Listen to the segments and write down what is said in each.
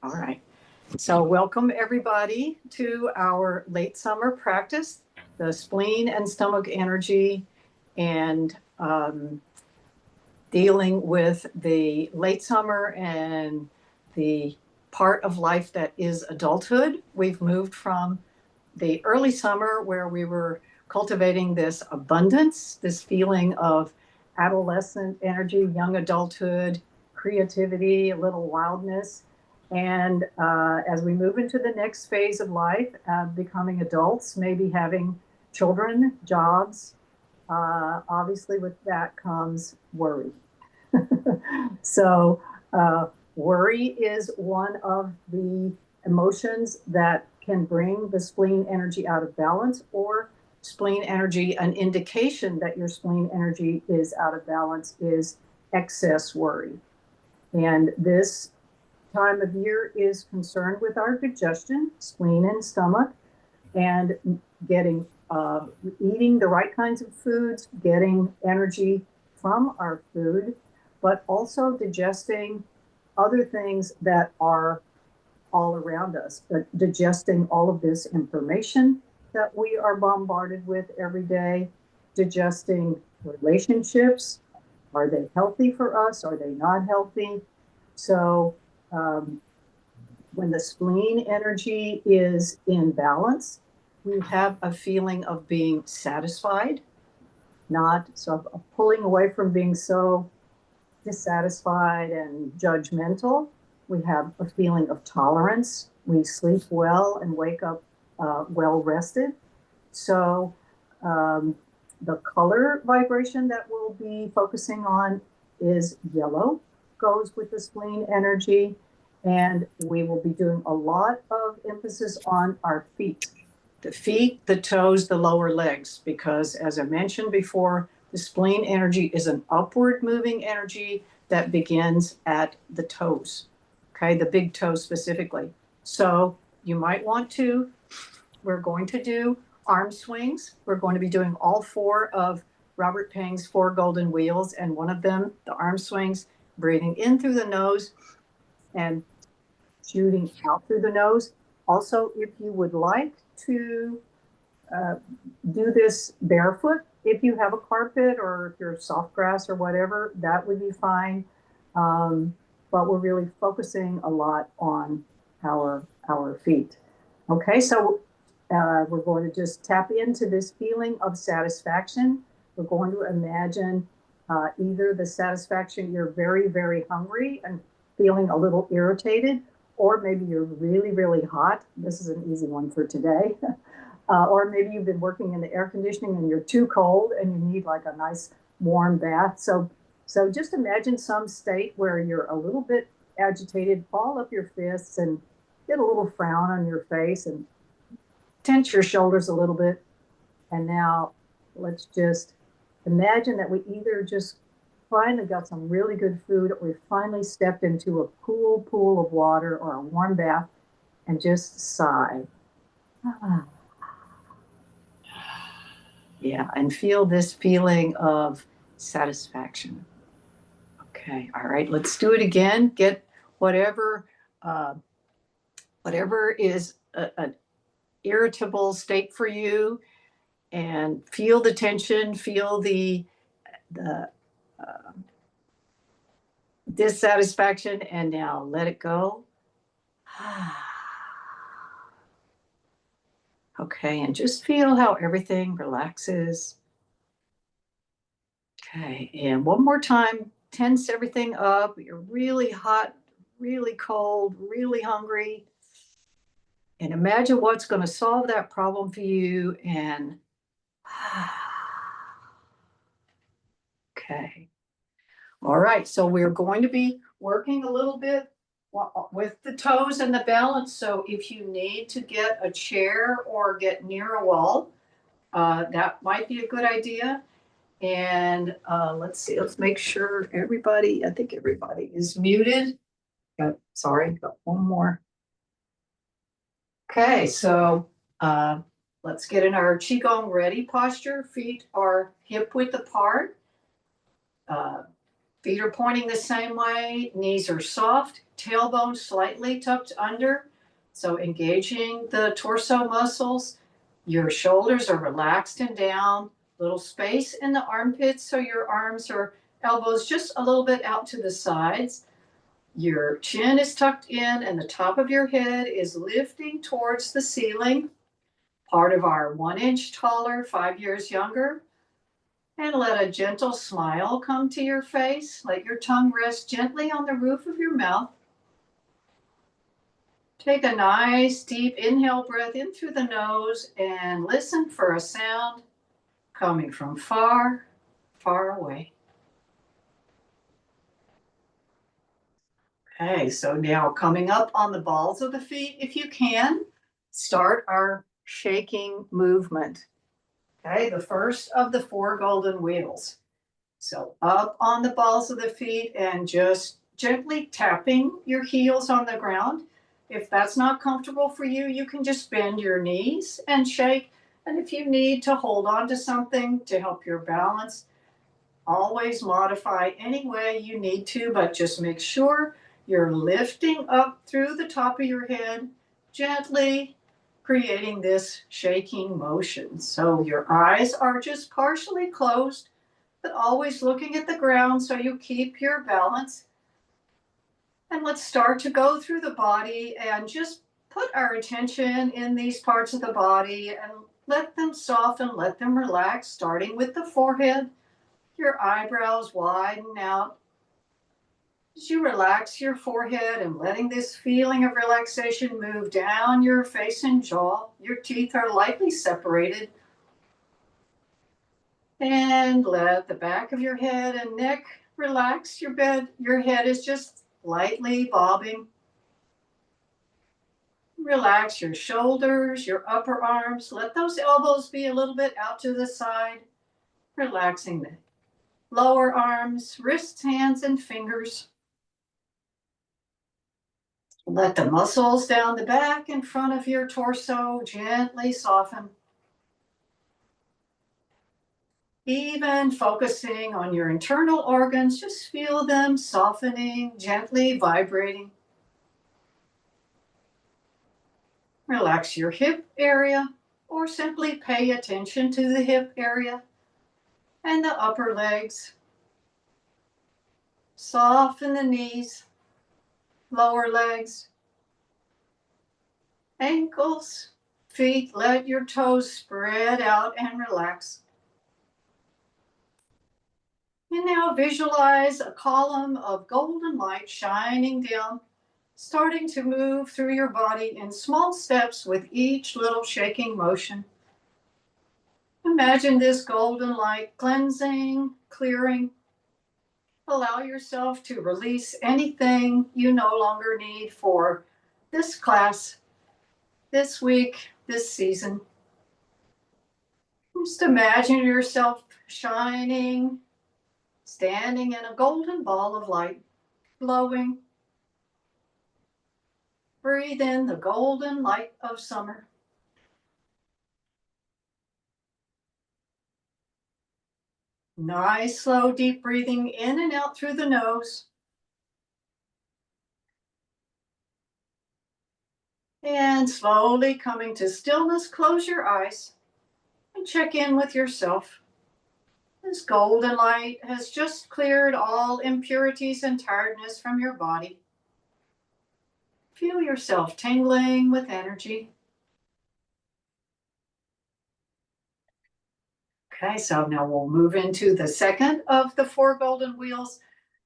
All right. So welcome everybody to our late summer practice, the spleen and stomach energy, and dealing with the late summer and the part of life that is adulthood. We've moved from the early summer where we were cultivating this abundance, this feeling of adolescent energy, young adulthood, creativity, a little wildness. And as we move into the next phase of life, becoming adults, maybe having children, jobs, obviously with that comes worry. So worry is one of the emotions that can bring the spleen energy out of balance, or spleen energy, an indication that your spleen energy is out of balance is excess worry. And this time of year is concerned with our digestion, spleen and stomach, and getting eating the right kinds of foods, getting energy from our food, but also digesting other things that are all around us, but digesting all of this information that we are bombarded with every day, digesting relationships. Are they healthy for us? Are they not healthy? So when the spleen energy is in balance, we have a feeling of being satisfied, not so pulling away from being so dissatisfied and judgmental. We have a feeling of tolerance. We sleep well and wake up well rested. So the color vibration that we'll be focusing on is yellow, goes with the spleen energy. And we will be doing a lot of emphasis on our feet. The feet, the toes, the lower legs, because as I mentioned before, the spleen energy is an upward moving energy that begins at the toes, okay, the big toe specifically. So you might want to, we're going to do arm swings. We're going to be doing all four of Robert Pang's 4 golden wheels, and one of them, the arm swings, breathing in through the nose and shooting out through the nose. Also, if you would like to do this barefoot, if you have a carpet or if you're soft grass or whatever, that would be fine. But we're really focusing a lot on our feet. Okay, so we're going to just tap into this feeling of satisfaction. We're going to imagine either the satisfaction, you're very, very hungry and feeling a little irritated, or maybe you're really, really hot. This is an easy one for today. Or maybe you've been working in the air conditioning and you're too cold and you need like a nice warm bath. So just imagine some state where you're a little bit agitated, ball up your fists and get a little frown on your face and tense your shoulders a little bit. And now let's just imagine that we either just finally got some really good food, or we finally stepped into a cool pool of water or a warm bath and just sigh. Yeah, and feel this feeling of satisfaction. Okay, all right, let's do it again. Get whatever is an irritable state for you, and feel the tension, feel the dissatisfaction, and now let it go. Okay, and just feel how everything relaxes. Okay, and one more time, tense everything up. You're really hot, really cold, really hungry. And imagine what's going to solve that problem for you. And okay. All right, so we're going to be working a little bit with the toes and the balance. So if you need to get a chair or get near a wall, that might be a good idea. And let's see, let's make sure everybody, I think everybody is muted. Sorry, got one more. Okay, so let's get in our Qigong ready posture. Feet are hip width apart. Feet are pointing the same way, knees are soft, tailbone slightly tucked under. So engaging the torso muscles. Your shoulders are relaxed and down, little space in the armpits so your arms or elbows just a little bit out to the sides. Your chin is tucked in and the top of your head is lifting towards the ceiling. Part of our 1 inch taller, 5 years younger. And let a gentle smile come to your face. Let your tongue rest gently on the roof of your mouth. Take a nice deep inhale breath in through the nose and listen for a sound coming from far, far away. Okay, so now coming up on the balls of the feet, if you can, start our shaking movement. Okay, the first of the 4 golden wheels. So up on the balls of the feet and just gently tapping your heels on the ground. If that's not comfortable for you, you can just bend your knees and shake. And if you need to hold on to something to help your balance, always modify any way you need to, but just make sure you're lifting up through the top of your head, gently creating this shaking motion. So your eyes are just partially closed, but always looking at the ground so you keep your balance. And let's start to go through the body and just put our attention in these parts of the body and let them soften, let them relax, starting with the forehead. Your eyebrows widen out as you relax your forehead and letting this feeling of relaxation move down your face and jaw. Your teeth are lightly separated. And let the back of your head and neck relax. Your head is just lightly bobbing. Relax your shoulders, your upper arms. Let those elbows be a little bit out to the side. Relaxing the lower arms, wrists, hands, and fingers. Let the muscles down the back in front of your torso gently soften. Even focusing on your internal organs, just feel them softening, gently vibrating. Relax your hip area, or simply pay attention to the hip area and the upper legs. Soften the knees, lower legs, ankles, feet. Let your toes spread out and relax. And now visualize a column of golden light shining down, starting to move through your body in small steps with each little shaking motion. Imagine this golden light cleansing, clearing. Allow yourself to release anything you no longer need for this class, this week, this season. Just imagine yourself shining, standing in a golden ball of light, glowing. Breathe in the golden light of summer. Nice, slow, deep breathing in and out through the nose. And slowly coming to stillness, close your eyes and check in with yourself. This golden light has just cleared all impurities and tiredness from your body. Feel yourself tingling with energy. Okay, so now we'll move into the second of the 4 golden wheels,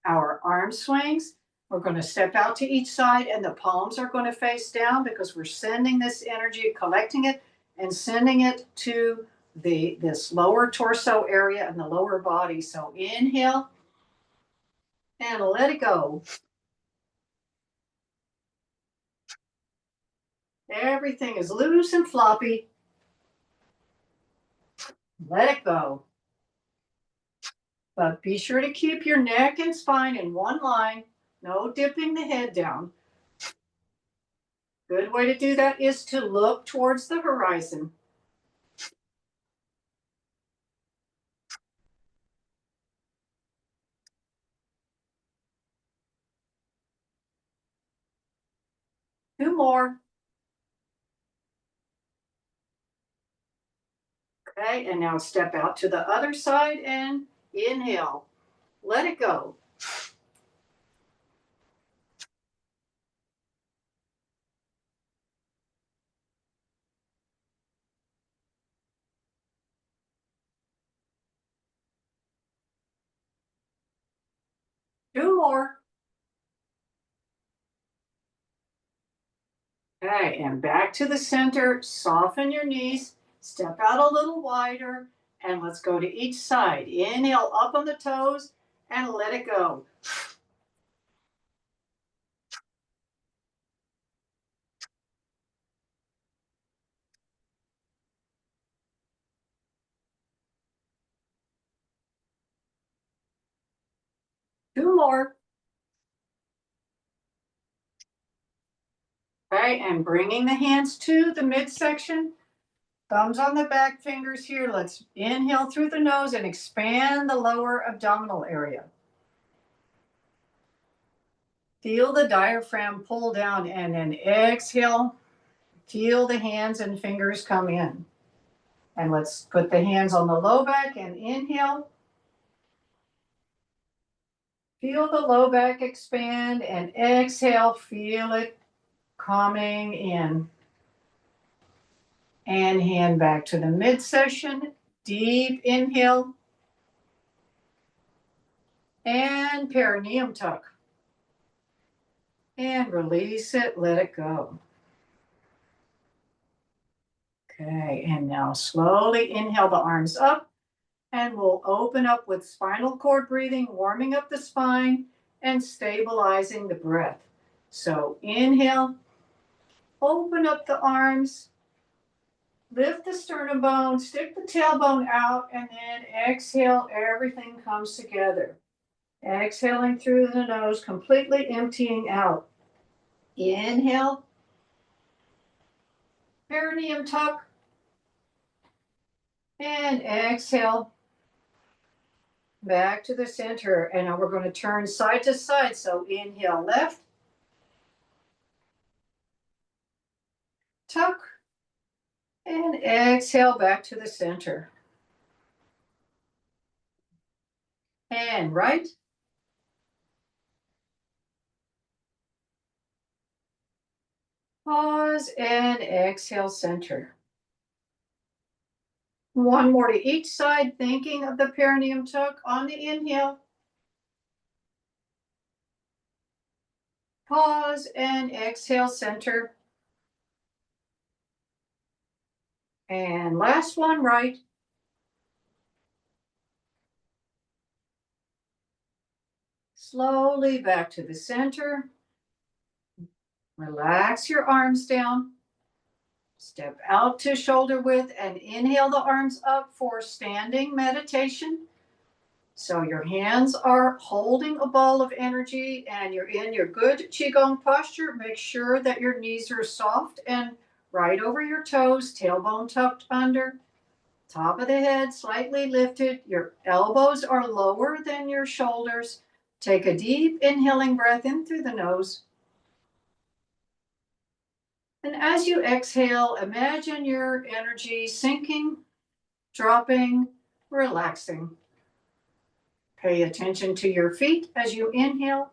our arm swings. We're going to step out to each side and the palms are going to face down because we're sending this energy, collecting it and sending it to this lower torso area and the lower body. So inhale and let it go. Everything is loose and floppy. Let it go. But be sure to keep your neck and spine in one line. No dipping the head down. Good way to do that is to look towards the horizon. 2 more. Okay, and now step out to the other side and inhale. Let it go. 2 more. Okay, and back to the center. Soften your knees. Step out a little wider. And let's go to each side. Inhale up on the toes and let it go. 2 more. Okay, and bringing the hands to the midsection. Thumbs on the back, fingers here. Let's inhale through the nose and expand the lower abdominal area. Feel the diaphragm pull down and then exhale. Feel the hands and fingers come in. And let's put the hands on the low back and inhale. Feel the low back expand and exhale. Feel it coming in. And hand back to the midsection. Deep inhale. And perineum tuck. And release it, let it go. Okay, and now slowly inhale the arms up, and we'll open up with spinal cord breathing, warming up the spine and stabilizing the breath. So inhale, open up the arms, lift the sternum bone, stick the tailbone out, and then exhale, everything comes together. Exhaling through the nose, completely emptying out. Inhale, perineum tuck, and exhale, back to the center. And now we're going to turn side to side. So inhale left, tuck, and exhale back to the center. And right, pause, and exhale center. One more to each side, thinking of the perineum tuck on the inhale. Pause and exhale center. And last one, right. Slowly back to the center. Relax your arms down. Step out to shoulder width and inhale the arms up for standing meditation. So your hands are holding a ball of energy and you're in your good Qigong posture. Make sure that your knees are soft and right over your toes, tailbone tucked under, top of the head slightly lifted. Your elbows are lower than your shoulders. Take a deep inhaling breath in through the nose. And as you exhale, imagine your energy sinking, dropping, relaxing. Pay attention to your feet as you inhale.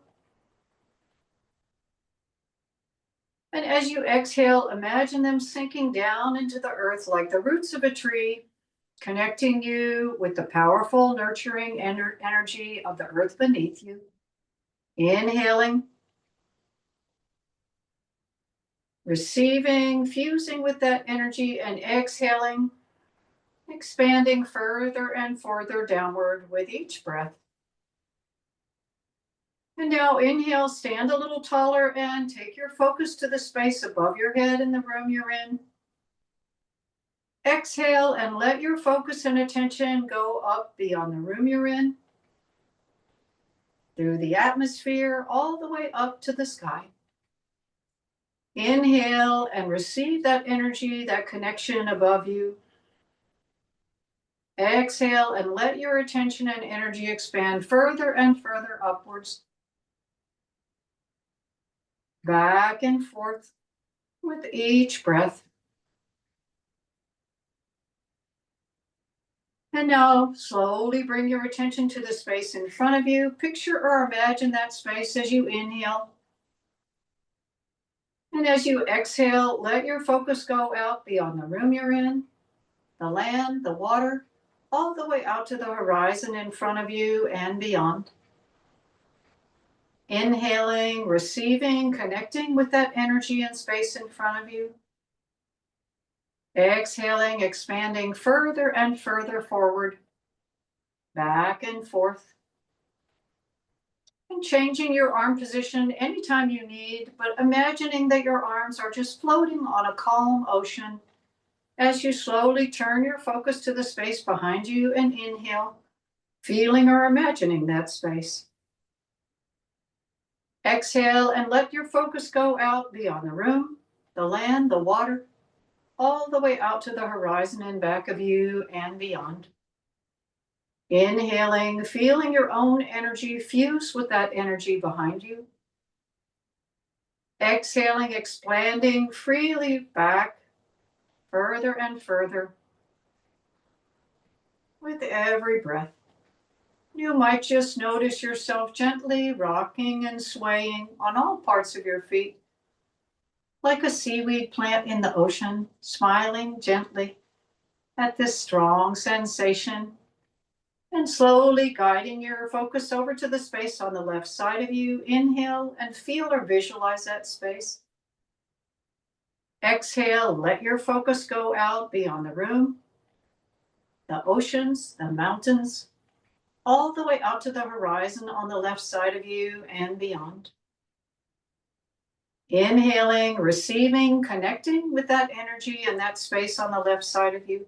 And as you exhale, imagine them sinking down into the earth like the roots of a tree, connecting you with the powerful, nurturing energy of the earth beneath you. Inhaling, receiving, fusing with that energy, and exhaling, expanding further and further downward with each breath. And now inhale, stand a little taller and take your focus to the space above your head in the room you're in. Exhale and let your focus and attention go up beyond the room you're in, through the atmosphere, all the way up to the sky. Inhale and receive that energy, that connection above you. Exhale and let your attention and energy expand further and further upwards. Back and forth. with each breath. And now slowly bring your attention to the space in front of you. Picture or imagine that space as you inhale. And as you exhale, let your focus go out beyond the room you're in, the land, the water, all the way out to the horizon in front of you and beyond. Inhaling, receiving, connecting with that energy and space in front of you. Exhaling, expanding further and further forward, back and forth. And changing your arm position anytime you need, but imagining that your arms are just floating on a calm ocean as you slowly turn your focus to the space behind you and inhale, feeling or imagining that space. Exhale and let your focus go out beyond the room, the land, the water, all the way out to the horizon and back of you and beyond. Inhaling, feeling your own energy fuse with that energy behind you. Exhaling, expanding freely back, further and further. With every breath, you might just notice yourself gently rocking and swaying on all parts of your feet, like a seaweed plant in the ocean, smiling gently at this strong sensation, and slowly guiding your focus over to the space on the left side of you. Inhale and feel or visualize that space. Exhale, let your focus go out beyond the room, the oceans, the mountains, all the way out to the horizon on the left side of you and beyond. Inhaling, receiving, connecting with that energy and that space on the left side of you.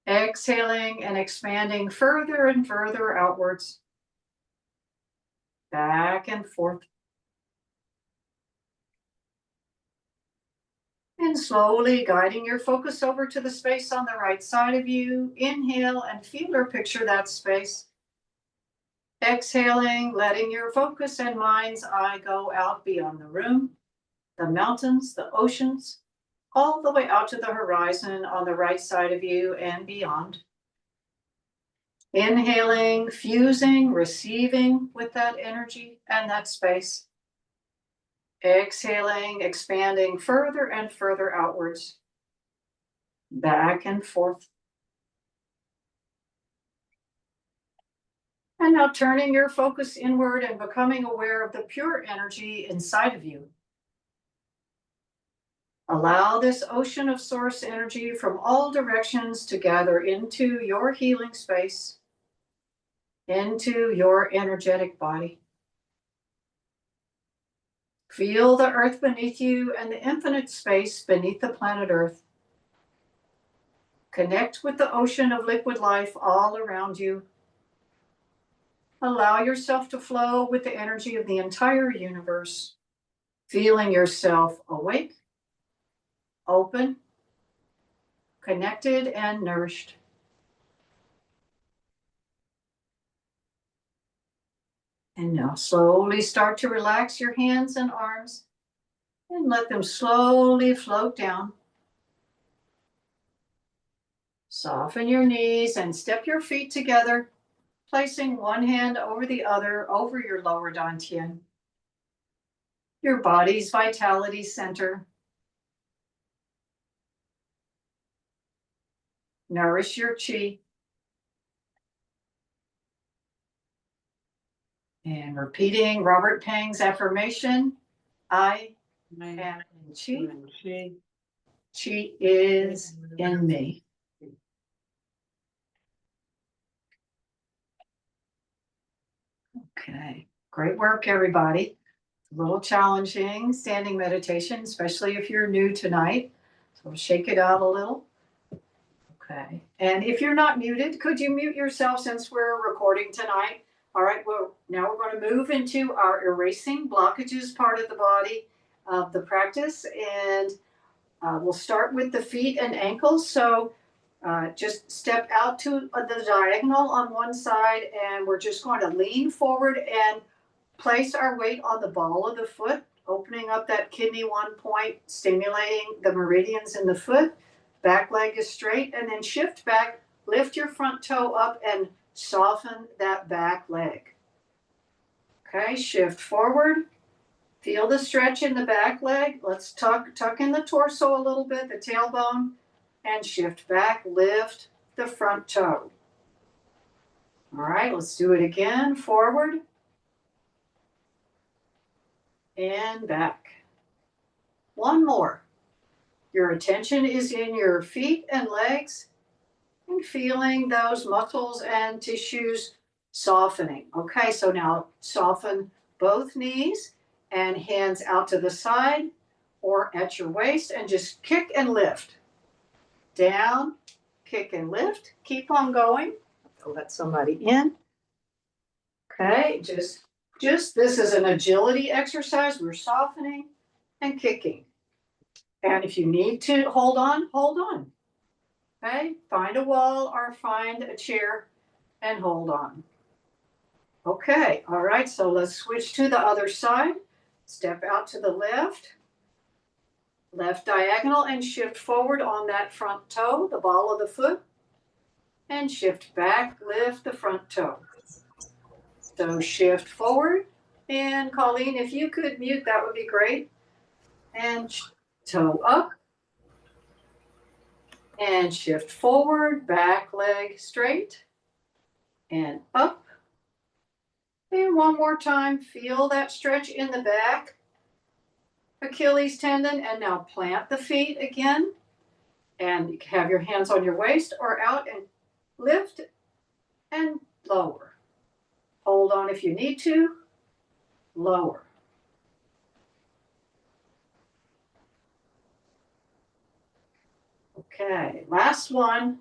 Exhaling and expanding further and further outwards, back and forth. And slowly guiding your focus over to the space on the right side of you. Inhale and feel or picture that space. Exhaling, letting your focus and mind's eye go out beyond the room, the mountains, the oceans, all the way out to the horizon on the right side of you and beyond. Inhaling, fusing, receiving with that energy and that space. Exhaling, expanding further and further outwards, back and forth. And now turning your focus inward and becoming aware of the pure energy inside of you. Allow this ocean of source energy from all directions to gather into your healing space, into your energetic body. Feel the earth beneath you and the infinite space beneath the planet Earth. Connect with the ocean of liquid life all around you. Allow yourself to flow with the energy of the entire universe, feeling yourself awake, open, connected, and nourished. And now slowly start to relax your hands and arms and let them slowly float down. Soften your knees and step your feet together, placing one hand over the other over your lower dantian, your body's vitality center. Nourish your chi. And repeating Robert Pang's affirmation, I am in chi. Chi is in me. Okay, great work, everybody. A little challenging standing meditation, especially if you're new tonight. So shake it out a little. Okay, and if you're not muted, could you mute yourself since we're recording tonight? All right, well, now we're going to move into our erasing blockages part of the body of the practice, and we'll start with the feet and ankles. So just step out to the diagonal on one side, and we're just going to lean forward and place our weight on the ball of the foot opening up that kidney 1 point, stimulating the meridians in the foot. Back leg is straight, and then shift back, lift your front toe up and soften that back leg. Okay, shift forward. Feel the stretch in the back leg. Let's tuck in the torso a little bit, the tailbone, and shift back, lift the front toe. All right, let's do it again. Forward and back. One more. Your attention is in your feet and legs and feeling those muscles and tissues softening. Okay, so now soften both knees and hands out to the side or at your waist and just kick and lift. Down, kick and lift. Keep on going. I'll let somebody in. Okay, just this is an agility exercise. We're softening and kicking. And if you need to hold on, hold on. Okay, find a wall or find a chair and hold on. Okay, all right, so let's switch to the other side. Step out to the left, left diagonal, and shift forward on that front toe, the ball of the foot, and shift back, lift the front toe. So shift forward, and Colleen, if you could mute, that would be great. And toe up, and shift forward, back leg straight, and up. And one more time, feel that stretch in the back, Achilles tendon, and now plant the feet again. And you can have your hands on your waist or out and lift and lower. Hold on if you need to, lower. Okay, last one.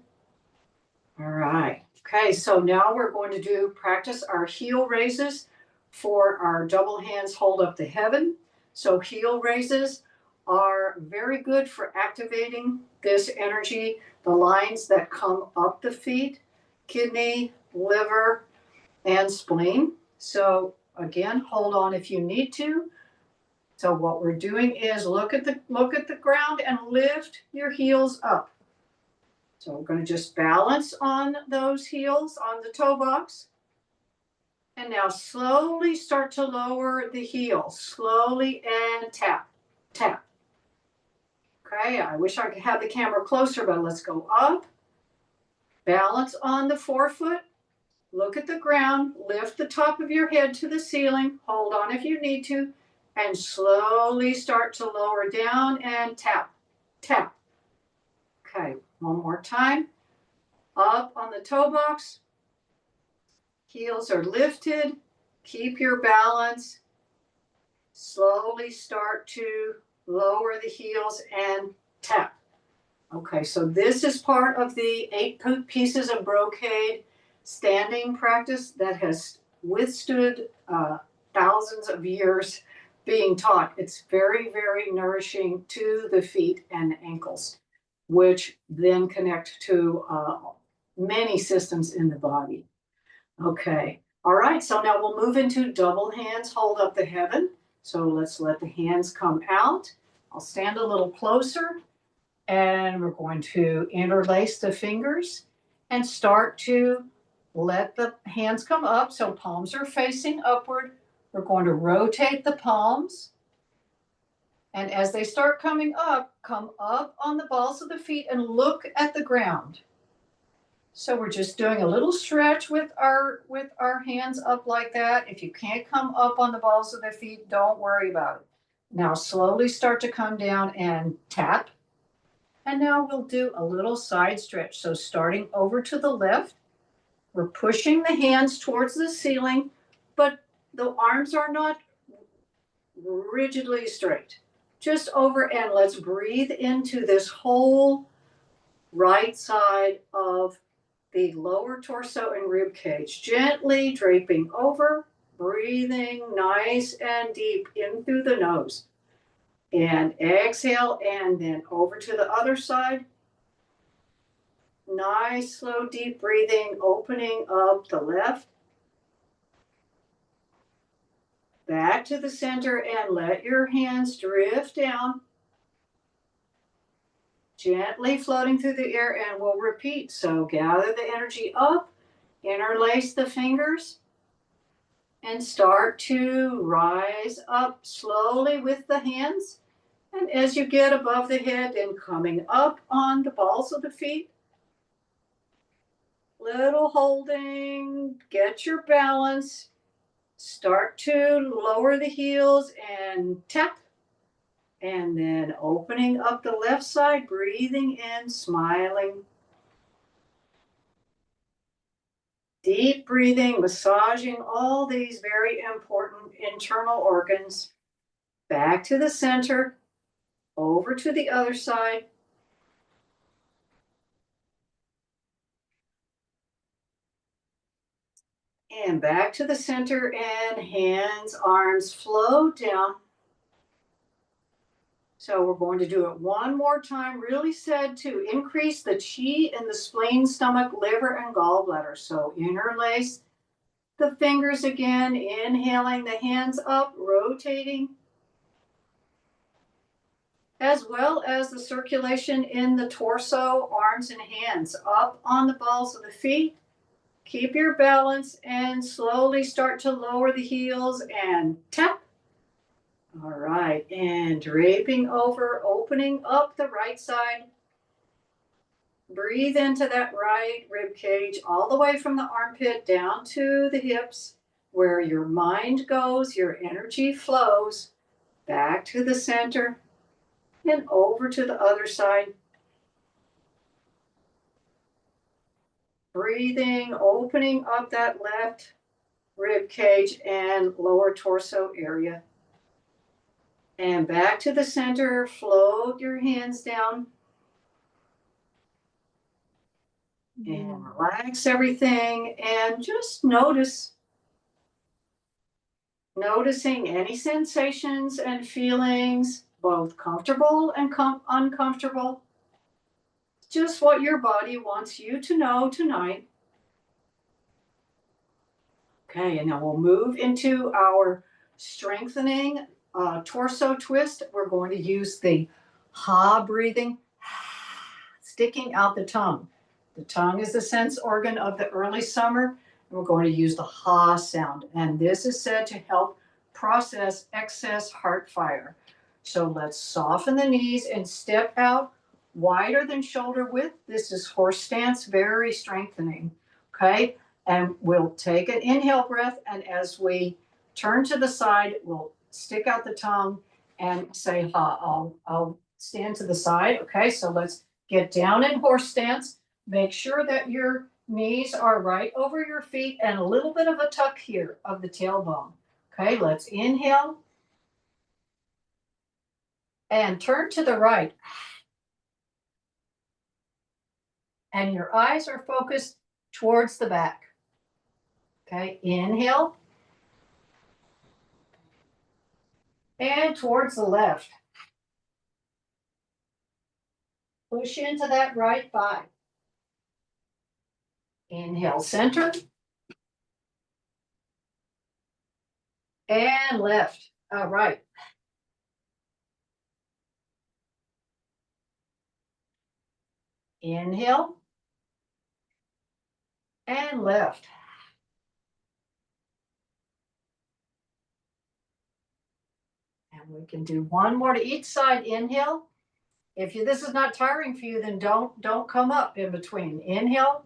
All right. Okay, so now we're going to practice our heel raises for our double hands hold up to heaven. So heel raises are very good for activating this energy, the lines that come up the feet, kidney, liver, and spleen. So again, hold on if you need to. So what we're doing is look at the ground and lift your heels up. So we're going to just balance on those heels on the toe box. And now slowly start to lower the heels, slowly, and tap, tap. Okay, I wish I could have the camera closer, but let's go up. Balance on the forefoot. Look at the ground, lift the top of your head to the ceiling, hold on if you need to, and slowly start to lower down and tap, tap. Okay, one more time. Up on the toe box. Heels are lifted. Keep your balance. Slowly start to lower the heels and tap. Okay, so this is part of the 8 pieces of brocade standing practice that has withstood thousands of years being taught. It's very, very nourishing to the feet and ankles, which then connect to many systems in the body. Okay, all right, so now we'll move into double hands, hold up the heaven. So let's let the hands come out. I'll stand a little closer, and we're going to interlace the fingers and start to let the hands come up. So palms are facing upward. We're going to rotate the palms. And as they start coming up, come up on the balls of the feet and look at the ground. So we're just doing a little stretch with our hands up like that. If you can't come up on the balls of the feet, don't worry about it. Now slowly start to come down and tap. And now we'll do a little side stretch. So starting over to the left, we're pushing the hands towards the ceiling, but the arms are not rigidly straight. Just over, and let's breathe into this whole right side of the lower torso and rib cage, gently draping over, breathing nice and deep in through the nose. And exhale, and then over to the other side. Nice, slow, deep breathing, opening up the left, back to the center and let your hands drift down, gently floating through the air, and we'll repeat. So gather the energy up, interlace the fingers, and start to rise up slowly with the hands. And as you get above the head and coming up on the balls of the feet, little holding, get your balance, start to lower the heels and tap, and then opening up the left side, breathing in, smiling. Deep breathing, massaging all these very important internal organs. Back to the center, over to the other side. And back to the center, and hands, arms flow down. So we're going to do it one more time, really said to increase the chi in the spleen, stomach, liver, and gallbladder. So interlace the fingers again, inhaling the hands up, rotating, as well as the circulation in the torso, arms, and hands, up on the balls of the feet. Keep your balance and slowly start to lower the heels and tap. All right, and draping over, opening up the right side. Breathe into that right rib cage all the way from the armpit down to the hips. Where your mind goes, your energy flows. Back to the center and over to the other side. Breathing, opening up that left rib cage and lower torso area. And back to the center, float your hands down. And relax everything and just noticing any sensations and feelings, both comfortable and uncomfortable. Just what your body wants you to know tonight. Okay, and now we'll move into our strengthening torso twist. We're going to use the ha breathing, sticking out the tongue. The tongue is the sense organ of the early summer. And we're going to use the ha sound. And this is said to help process excess heart fire. So let's soften the knees and step out wider than shoulder width. This is horse stance, very strengthening. Okay. And we'll take an inhale breath, and as we turn to the side, we'll stick out the tongue and say ha. I'll stand to the side. Okay, so let's get down in horse stance. Make sure that your knees are right over your feet and a little bit of a tuck here of the tailbone. Okay, let's inhale and turn to the right. And your eyes are focused towards the back. Okay, inhale. And towards the left. Push into that right thigh. Inhale, center. And left. All right. Inhale. And left. And we can do one more to each side. Inhale. If this is not tiring for you, then don't come up in between. Inhale.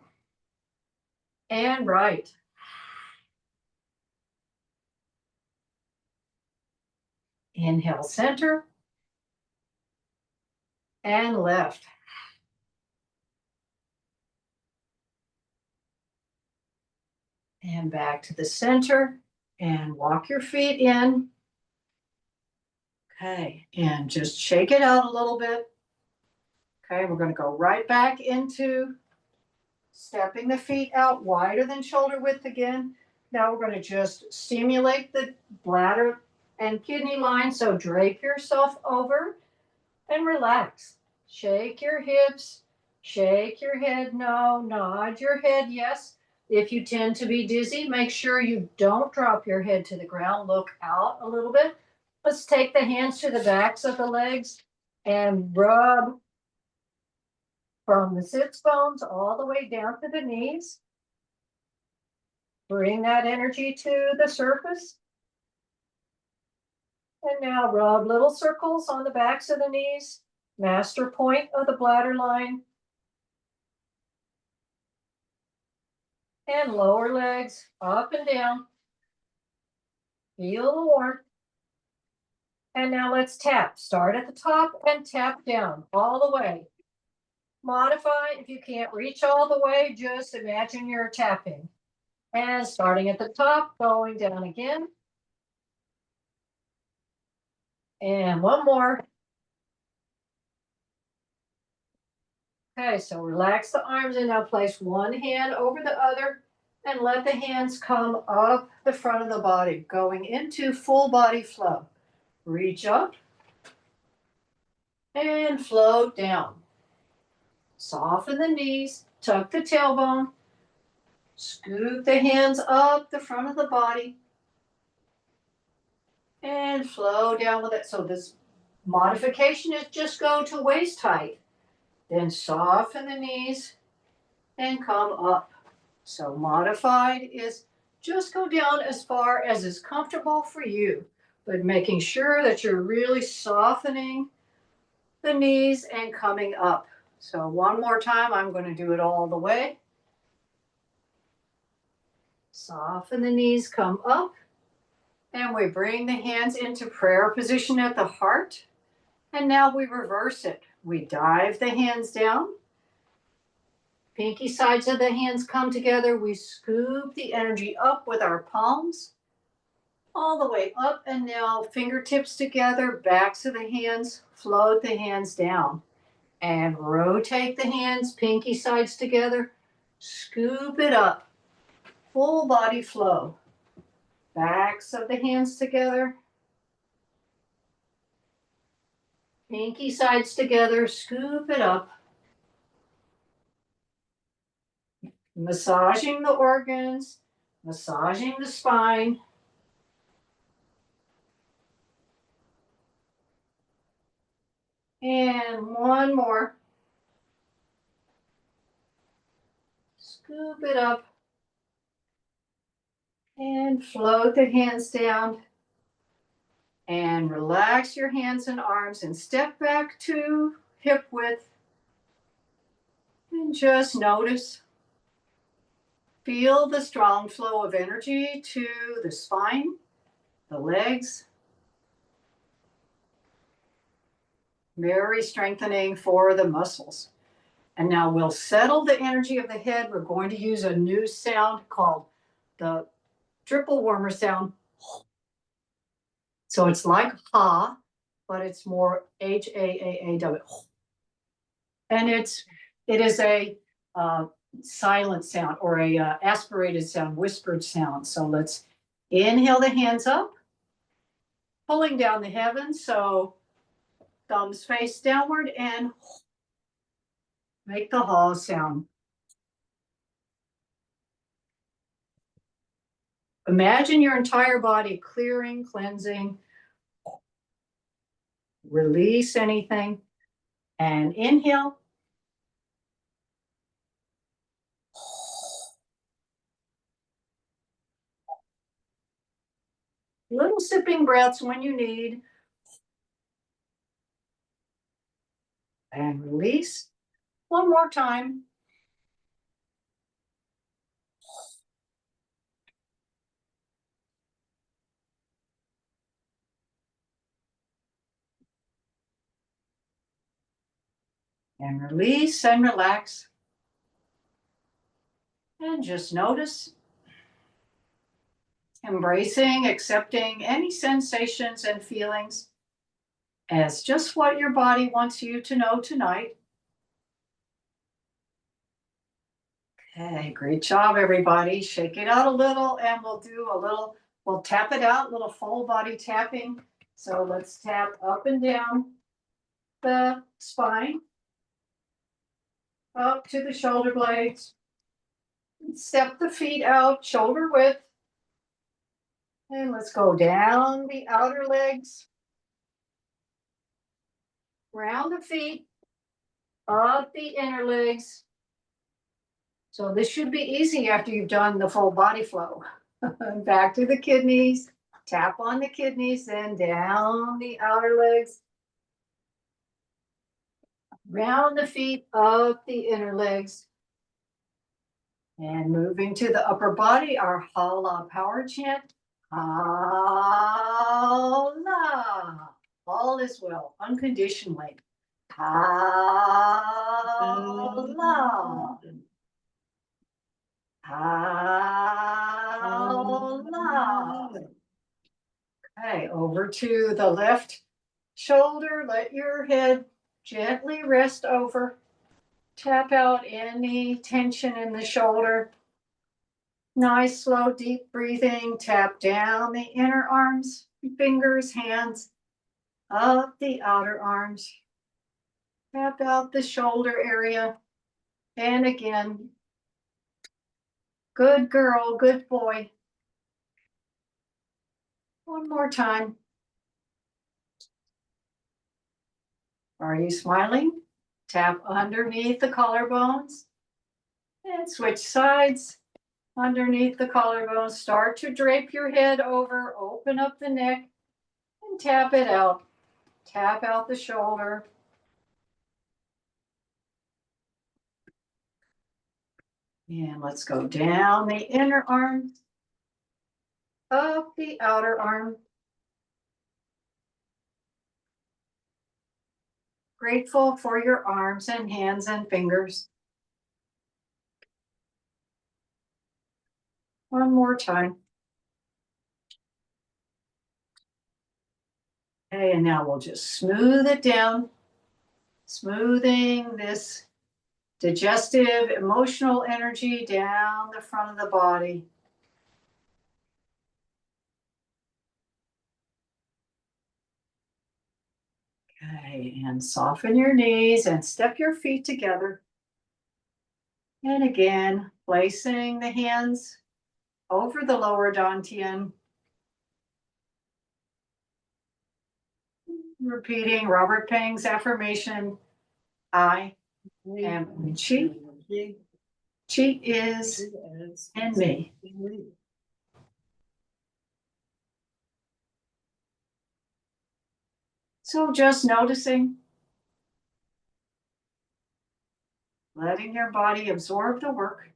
And right. Inhale, center. And left. And back to the center. And walk your feet in. Okay, and just shake it out a little bit. Okay, we're going to go right back into stepping the feet out wider than shoulder width again. Now we're going to just stimulate the bladder and kidney line. So drape yourself over and relax. Shake your hips, shake your head no, nod your head yes. If you tend to be dizzy, make sure you don't drop your head to the ground. Look out a little bit. Let's take the hands to the backs of the legs and rub from the sits bones all the way down to the knees. Bring that energy to the surface. And now rub little circles on the backs of the knees, master point of the bladder line. And lower legs up and down. Feel the warmth. And now let's tap. Start at the top and tap down all the way. Modify if you can't reach all the way, just imagine you're tapping. And starting at the top, going down again. And one more. Okay, so relax the arms and now place one hand over the other and let the hands come up the front of the body, going into full body flow. Reach up and float down. Soften the knees, tuck the tailbone, scoop the hands up the front of the body, and flow down with it. So this modification is just go to waist height. Then soften the knees and come up. So modified is just go down as far as is comfortable for you, but making sure that you're really softening the knees and coming up. So one more time, I'm going to do it all the way. Soften the knees, come up, and we bring the hands into prayer position at the heart. And now we reverse it. We dive the hands down. Pinky sides of the hands come together. We scoop the energy up with our palms all the way up, and now fingertips together, backs of the hands, float the hands down. And rotate the hands, pinky sides together, scoop it up, full body flow. Backs of the hands together, pinky sides together, scoop it up. Massaging the organs, massaging the spine. And one more. Scoop it up. And float the hands down. And relax your hands and arms and step back to hip width. And just notice. Feel the strong flow of energy to the spine, the legs. Very strengthening for the muscles. And now we'll settle the energy of the head. We're going to use a new sound called the triple warmer sound. So it's like ha, but it's more H-A-A-A-W. And it is a silent sound or a aspirated sound, whispered sound. So let's inhale the hands up, pulling down the heavens. So thumbs face downward and make the ha sound. Imagine your entire body clearing, cleansing. Release anything. And inhale. Little sipping breaths when you need. And release. One more time. And release and relax. And just notice. Embracing, accepting any sensations and feelings as just what your body wants you to know tonight. Okay, great job, everybody. Shake it out a little, and we'll tap it out, little full body tapping. So let's tap up and down the spine, up to the shoulder blades, Step the feet out, shoulder width. And let's go down the outer legs, round the feet, up the inner legs. So this should be easy after you've done the full body flow. Back to the kidneys, tap on the kidneys, then down the outer legs, round the feet, up the inner legs. And moving to the upper body, our Hala power chant. Hala. All is well, unconditionally. Hala. Hala. Okay, over to the left shoulder. Let your head gently rest over. Tap out any tension in the shoulder. Nice, slow, deep breathing. Tap down the inner arms, fingers, hands, up the outer arms. Tap out the shoulder area. And again, good girl, good boy. One more time. Are you smiling? Tap underneath the collarbones and switch sides. Underneath the collarbones, start to drape your head over, open up the neck, and tap it out. Tap out the shoulder. And let's go down the inner arm, up the outer arm. Grateful for your arms and hands and fingers. One more time. Okay, and now we'll just smooth it down, smoothing this digestive, emotional energy down the front of the body. Okay, and soften your knees and step your feet together. And again, placing the hands over the lower dantian. Repeating Robert Pang's affirmation, I am Qi. Qi is in me. So just noticing, letting your body absorb the work.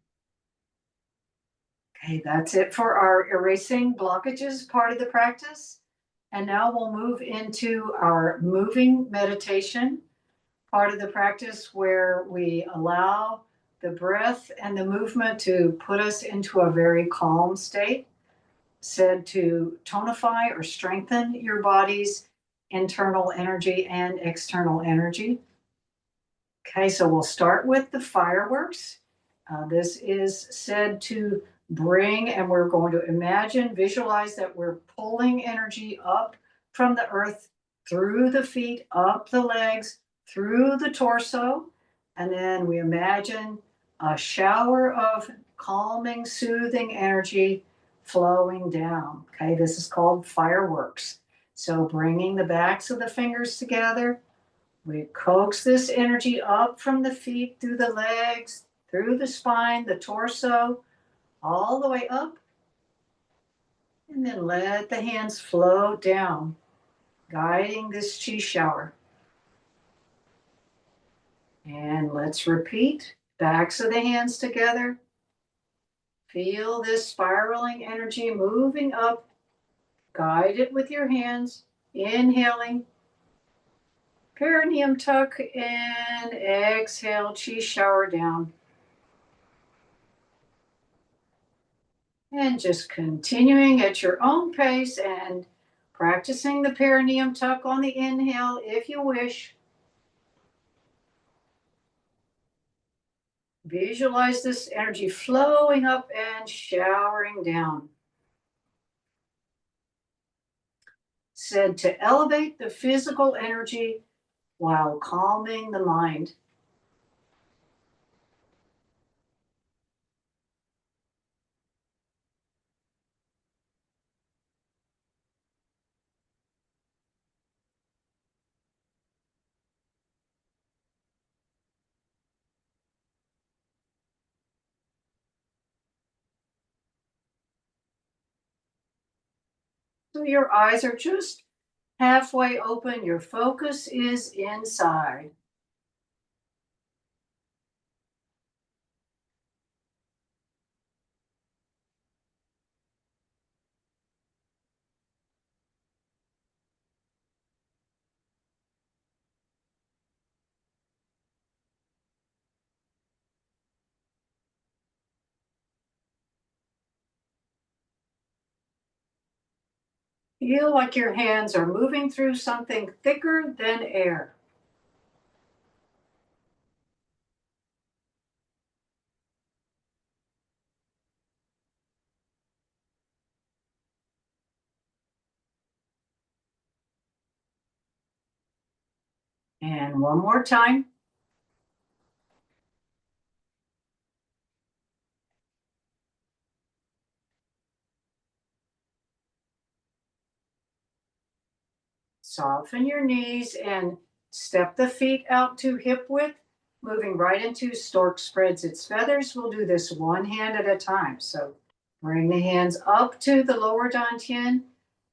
Okay, that's it for our erasing blockages part of the practice. And now we'll move into our moving meditation part of the practice, where we allow the breath and the movement to put us into a very calm state, said to tonify or strengthen your body's internal energy and external energy. Okay, so we'll start with the fireworks. This is said to bring, and we're going to imagine, visualize that we're pulling energy up from the earth, through the feet, up the legs, through the torso. And then we imagine a shower of calming, soothing energy flowing down. Okay, this is called fireworks. So bringing the backs of the fingers together, we coax this energy up from the feet, through the legs, through the spine, the torso, all the way up. And then let the hands flow down, guiding this chi shower. And let's repeat. Backs of the hands together. Feel this spiraling energy moving up. Guide it with your hands. Inhaling. Perineum tuck, and exhale, chi shower down. And just continuing at your own pace and practicing the perineum tuck on the inhale if you wish. Visualize this energy flowing up and showering down. Said to elevate the physical energy while calming the mind. So your eyes are just halfway open. Your focus is inside. Feel like your hands are moving through something thicker than air. And one more time. Soften your knees and step the feet out to hip width, moving right into stork spreads its feathers. We'll do this one hand at a time. So bring the hands up to the lower dantian,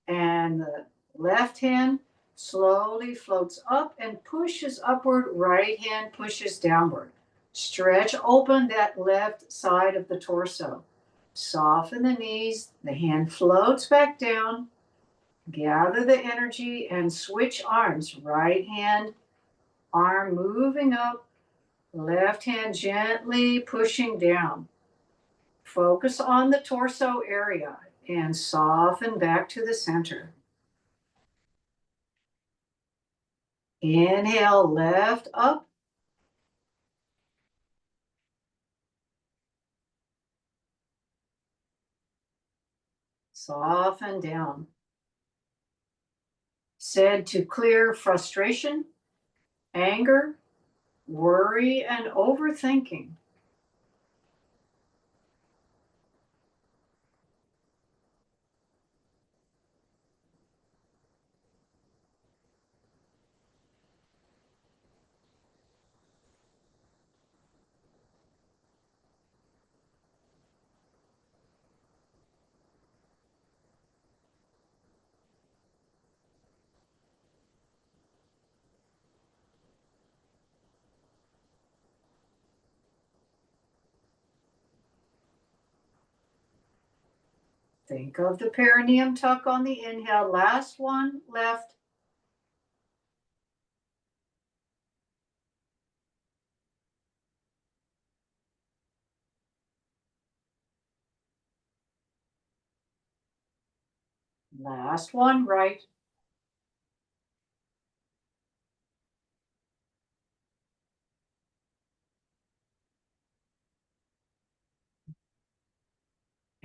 and the left hand slowly floats up and pushes upward. Right hand pushes downward. Stretch open that left side of the torso. Soften the knees. The hand floats back down. Gather the energy and switch arms. Right hand, arm moving up, left hand gently pushing down. Focus on the torso area and soften back to the center. Inhale, left up. Soften down. Said to clear frustration, anger, worry, and overthinking. Think of the perineum tuck on the inhale. Last one left. Last one right.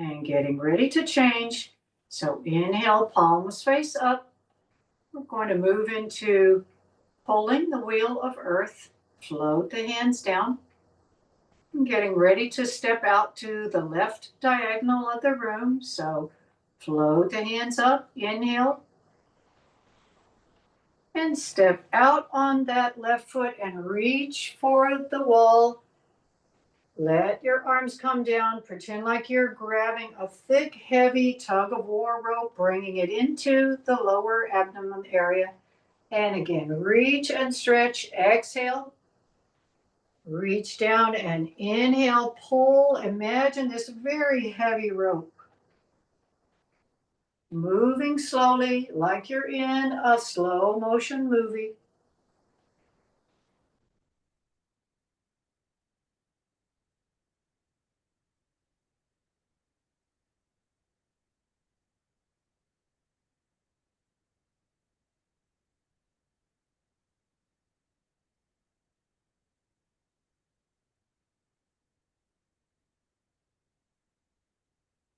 And getting ready to change. So inhale, palms face up. We're going to move into pulling the wheel of earth. Float the hands down. And getting ready to step out to the left diagonal of the room. So float the hands up. Inhale. And step out on that left foot and reach for the wall. Let your arms come down. Pretend like you're grabbing a thick, heavy tug of war rope, bringing it into the lower abdomen area. And again, reach and stretch. Exhale. Reach down and inhale, pull. Imagine this very heavy rope. Moving slowly like you're in a slow motion movie.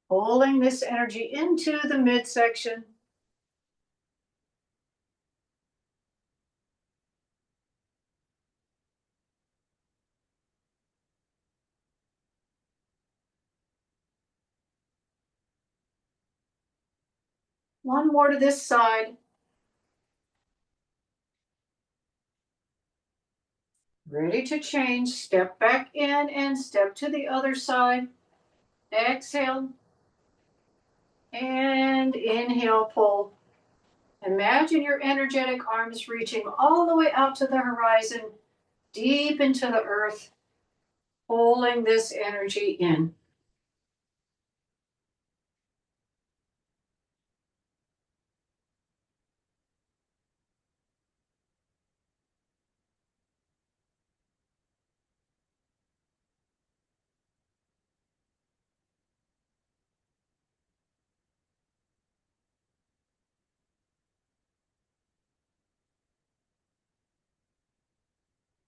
Pulling this energy into the midsection. One more to this side. Ready to change. Step back in and step to the other side. Exhale. And inhale, pull. Imagine your energetic arms reaching all the way out to the horizon, deep into the earth, pulling this energy in.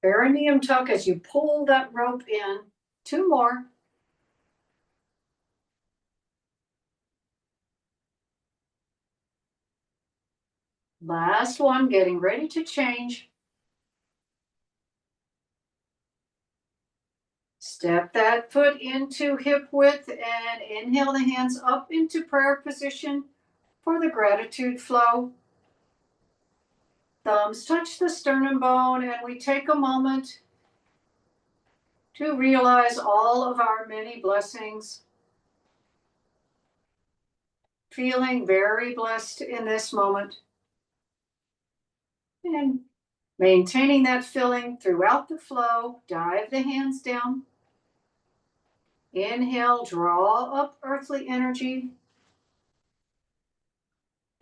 Perineum tuck as you pull that rope in. 2 more. Last one, getting ready to change. Step that foot into hip width and inhale the hands up into prayer position for the gratitude flow. Thumbs touch the sternum bone, and we take a moment to realize all of our many blessings. Feeling very blessed in this moment. And maintaining that feeling throughout the flow, dive the hands down. Inhale, draw up earthly energy.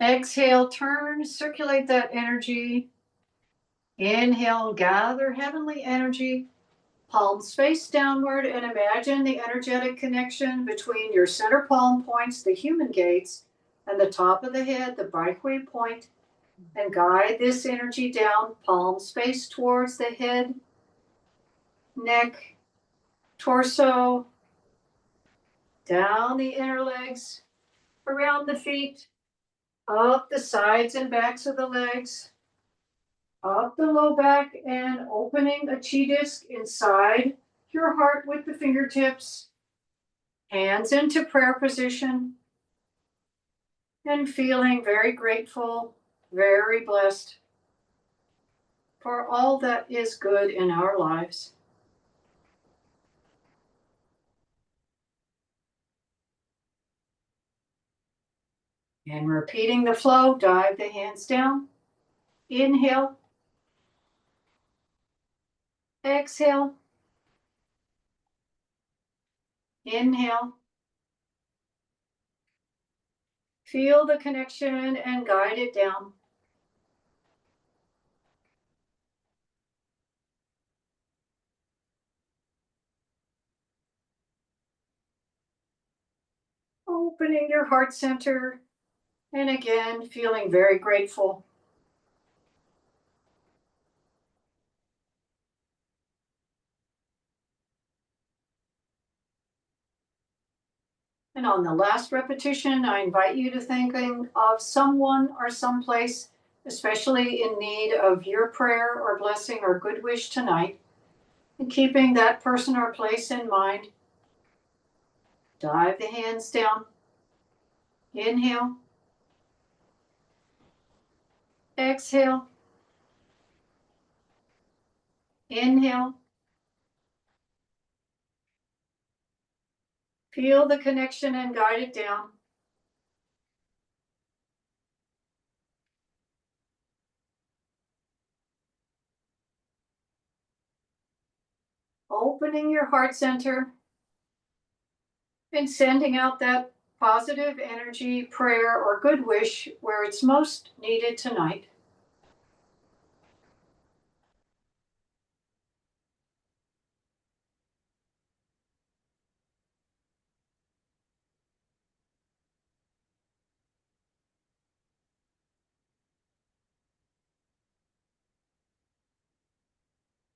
Exhale, turn, circulate that energy. Inhale, gather heavenly energy. Palms face downward, and imagine the energetic connection between your center palm points, the human gates, and the top of the head, the Baihui point, and guide this energy down, palms face towards the head, neck, torso, down the inner legs, around the feet, up the sides and backs of the legs, up the low back, and opening a chi disc inside your heart with the fingertips, hands into prayer position, and feeling very grateful, very blessed for all that is good in our lives. And repeating the flow, dive the hands down. Inhale. Exhale. Inhale. Feel the connection and guide it down. Opening your heart center, and again, feeling very grateful. And on the last repetition, I invite you to thinking of someone or someplace, especially in need of your prayer or blessing or good wish tonight, and keeping that person or place in mind. Dive the hands down. Inhale. Exhale. Inhale. Feel the connection and guide it down. Opening your heart center and sending out that positive energy, prayer, or good wish where it's most needed tonight.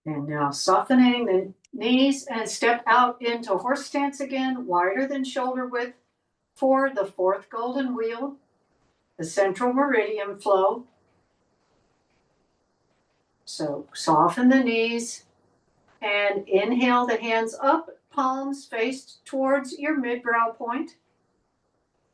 And now softening the knees and step out into horse stance again, wider than shoulder width for the fourth golden wheel, the central meridian flow. So soften the knees and inhale the hands up, palms faced towards your mid-brow point.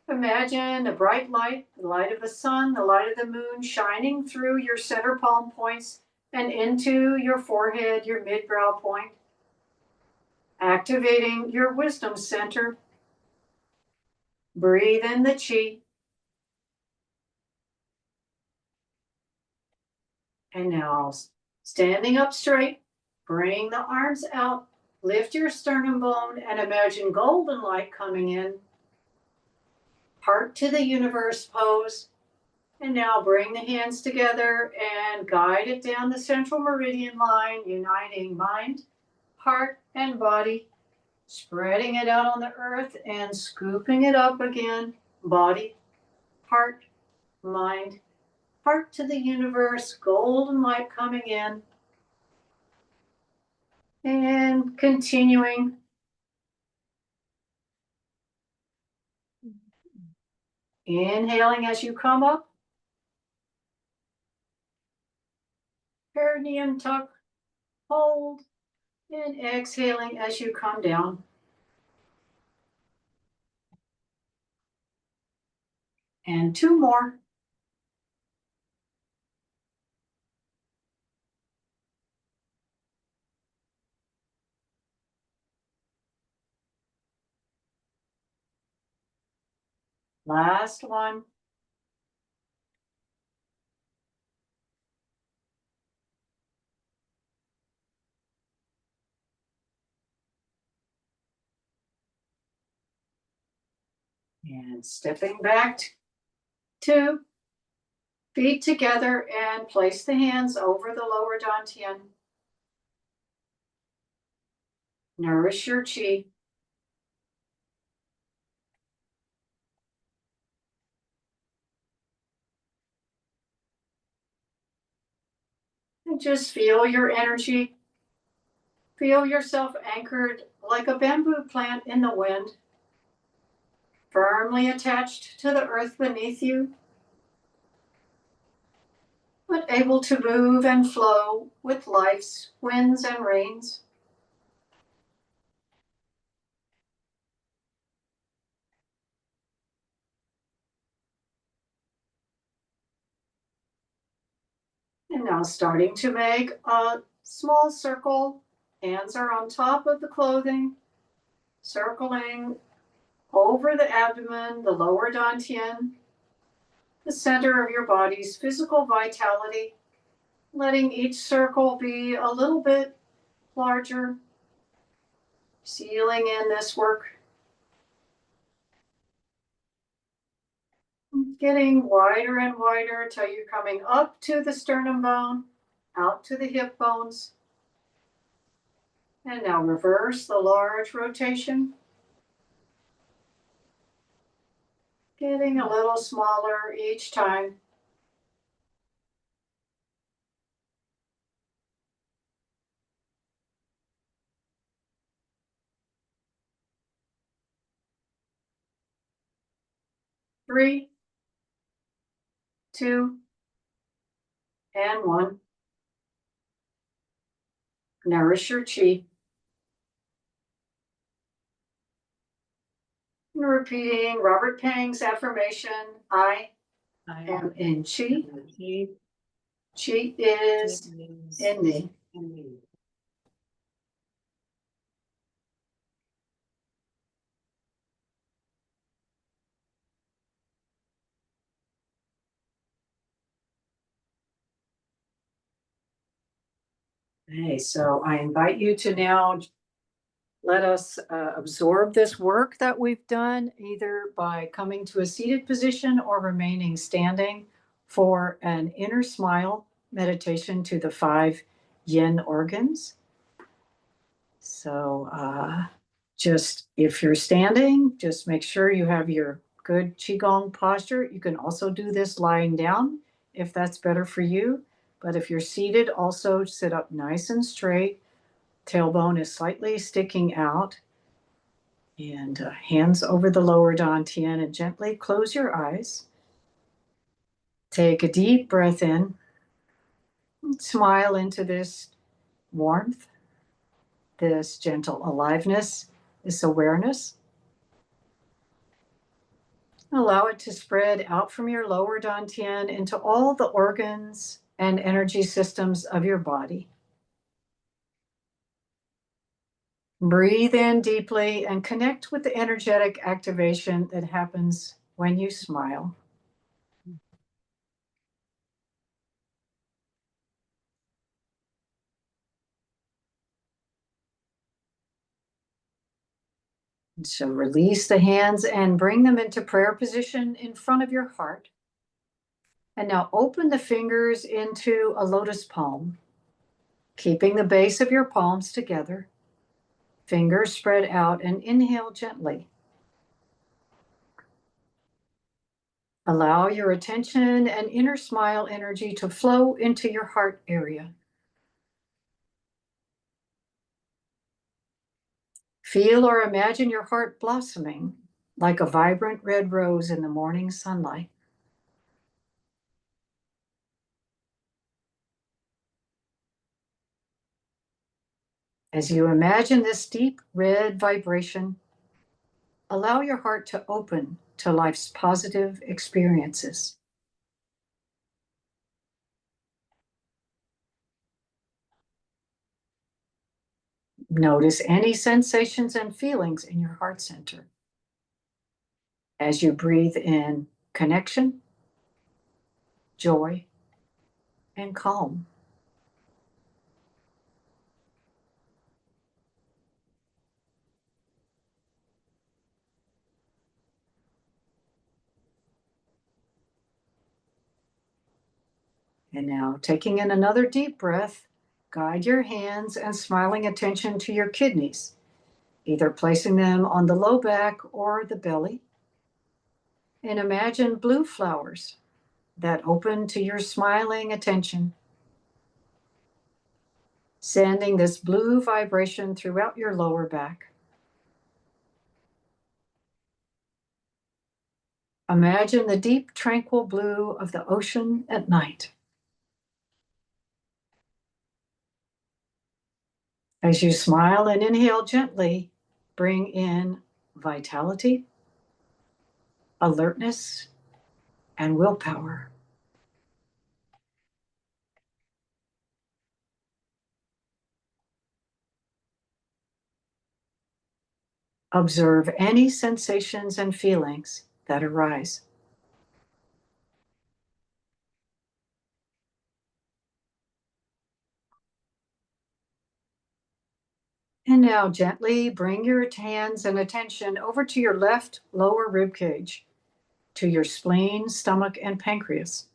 Imagine a bright light, the light of the sun, the light of the moon shining through your center palm points and into your forehead, your mid-brow point, activating your wisdom center. Breathe in the Qi. And now standing up straight, bring the arms out, lift your sternum bone and imagine golden light coming in. Heart to the universe pose. And now bring the hands together and guide it down the central meridian line, uniting mind, heart, and body, spreading it out on the earth and scooping it up again. Body, heart, mind, heart to the universe, golden light coming in. And continuing. Inhaling as you come up. Perineum tuck, hold, and exhaling as you come down. And 2 more. Last one. And stepping back, 2 feet together and place the hands over the lower dantian. Nourish your Qi. And just feel your energy. Feel yourself anchored like a bamboo plant in the wind, firmly attached to the earth beneath you, but able to move and flow with life's winds and rains. And now starting to make a small circle. Hands are on top of the clothing, circling over the abdomen, the lower dantian, the center of your body's physical vitality, letting each circle be a little bit larger, sealing in this work. Getting wider and wider till you're coming up to the sternum bone, out to the hip bones. And now reverse the large rotation. Getting a little smaller each time. Three, 2, and 1. Nourish your Qi. And repeating Robert Pang's affirmation, I am in Qi. Qi is in me. Okay, so I invite you to now let us absorb this work that we've done, either by coming to a seated position or remaining standing for an inner smile meditation to the 5 yin organs. So just if you're standing, just make sure you have your good Qigong posture. You can also do this lying down if that's better for you. But if you're seated, also sit up nice and straight. Tailbone is slightly sticking out. And hands over the lower dantian and gently close your eyes. Take a deep breath in. Smile into this warmth, this gentle aliveness, this awareness. Allow it to spread out from your lower dantian into all the organs and energy systems of your body. Breathe in deeply and connect with the energetic activation that happens when you smile. So release the hands and bring them into prayer position in front of your heart. And now open the fingers into a lotus palm, keeping the base of your palms together. Fingers spread out and inhale gently. Allow your attention and inner smile energy to flow into your heart area. Feel or imagine your heart blossoming like a vibrant red rose in the morning sunlight. As you imagine this deep red vibration, allow your heart to open to life's positive experiences. Notice any sensations and feelings in your heart center. As you breathe in connection, joy, and calm. And now, taking in another deep breath, guide your hands and smiling attention to your kidneys, either placing them on the low back or the belly. And imagine blue flowers that open to your smiling attention, sending this blue vibration throughout your lower back. Imagine the deep, tranquil blue of the ocean at night. As you smile and inhale gently, bring in vitality, alertness, and willpower. Observe any sensations and feelings that arise. And now gently bring your hands and attention over to your left lower rib cage, to your spleen, stomach, and pancreas.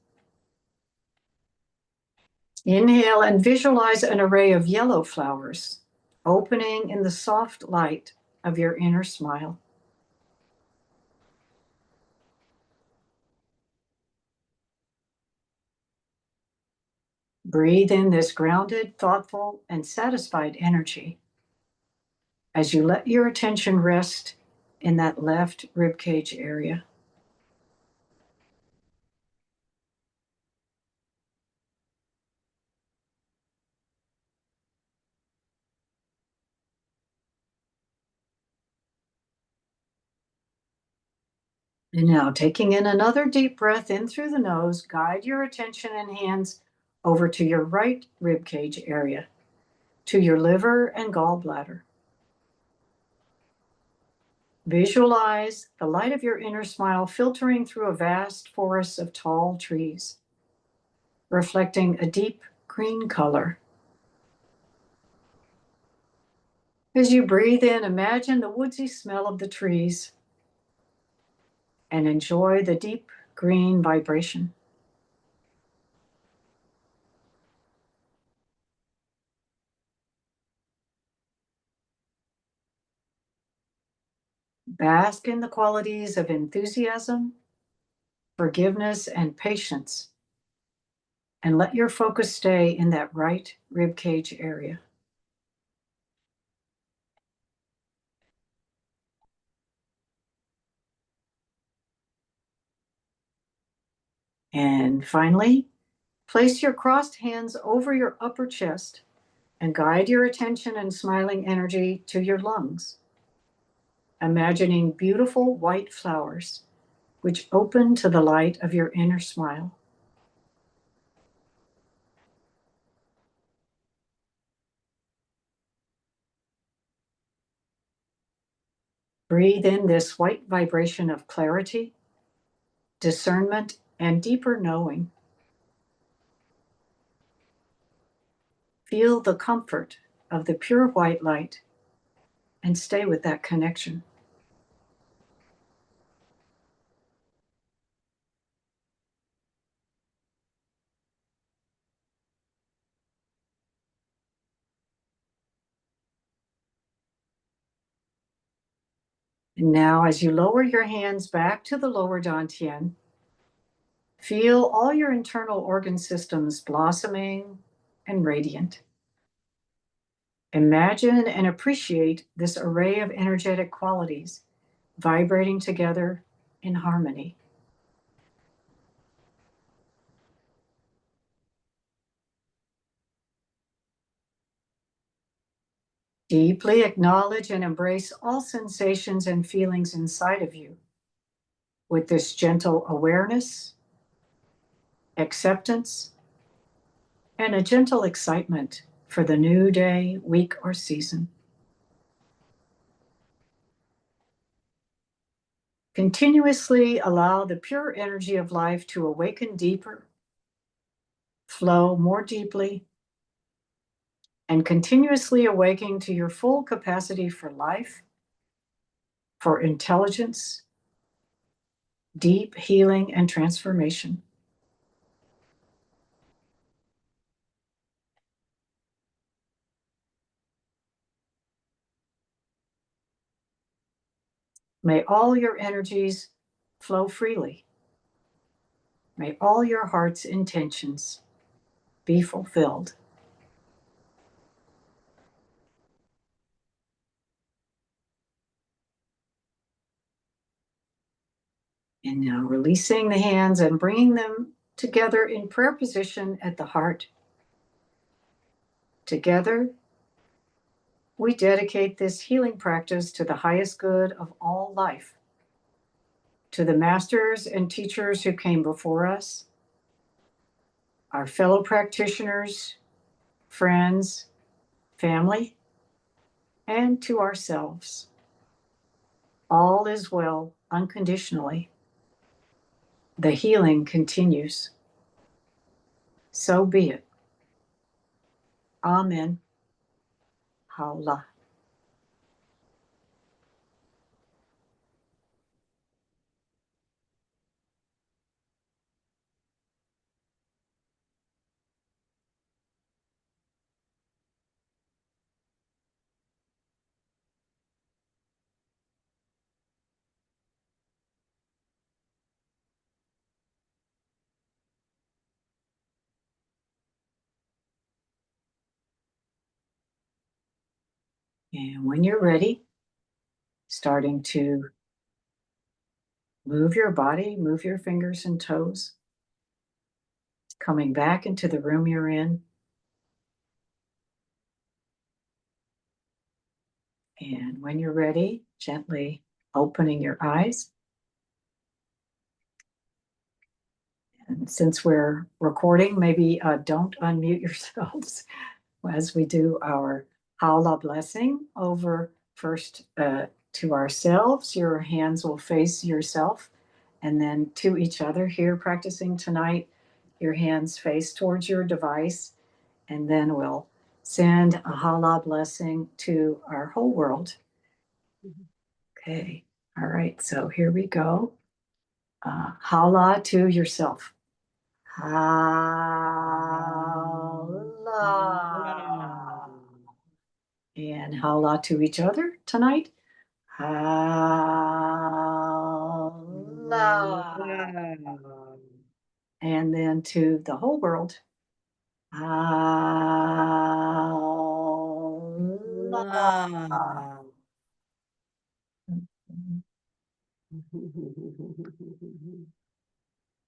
Inhale and visualize an array of yellow flowers opening in the soft light of your inner smile. Breathe in this grounded, thoughtful, and satisfied energy as you let your attention rest in that left ribcage area. And now, taking in another deep breath in through the nose, guide your attention and hands over to your right ribcage area, to your liver and gallbladder. Visualize the light of your inner smile filtering through a vast forest of tall trees, reflecting a deep green color. As you breathe in, imagine the woodsy smell of the trees and enjoy the deep green vibration. Bask in the qualities of enthusiasm, forgiveness, and patience, and let your focus stay in that right ribcage area. And finally, place your crossed hands over your upper chest and guide your attention and smiling energy to your lungs, imagining beautiful white flowers which open to the light of your inner smile. Breathe in this white vibration of clarity, discernment, and deeper knowing. Feel the comfort of the pure white light and stay with that connection. And now, as you lower your hands back to the lower dantian, feel all your internal organ systems blossoming and radiant. Imagine and appreciate this array of energetic qualities vibrating together in harmony. Deeply acknowledge and embrace all sensations and feelings inside of you with this gentle awareness, acceptance, and a gentle excitement for the new day, week, or season. Continuously allow the pure energy of life to awaken deeper, flow more deeply, and continuously awaking to your full capacity for life, for intelligence, deep healing, and transformation. May all your energies flow freely. May all your heart's intentions be fulfilled. And now releasing the hands and bringing them together in prayer position at the heart. Together, we dedicate this healing practice to the highest good of all life, to the masters and teachers who came before us, our fellow practitioners, friends, family, and to ourselves. All is well unconditionally. The healing continues. So be it. Amen. Haula. And when you're ready, starting to move your body, move your fingers and toes, coming back into the room you're in. And when you're ready, gently opening your eyes. And since we're recording, maybe don't unmute yourselves as we do our Haula blessing over first to ourselves. Your hands will face yourself and then to each other. Here practicing tonight, your hands face towards your device, and then we'll send a Haula blessing to our whole world. Okay, all right, so here we go. Haula to yourself. Haula. And haula to each other tonight. Haula. And then to the whole world. Haula.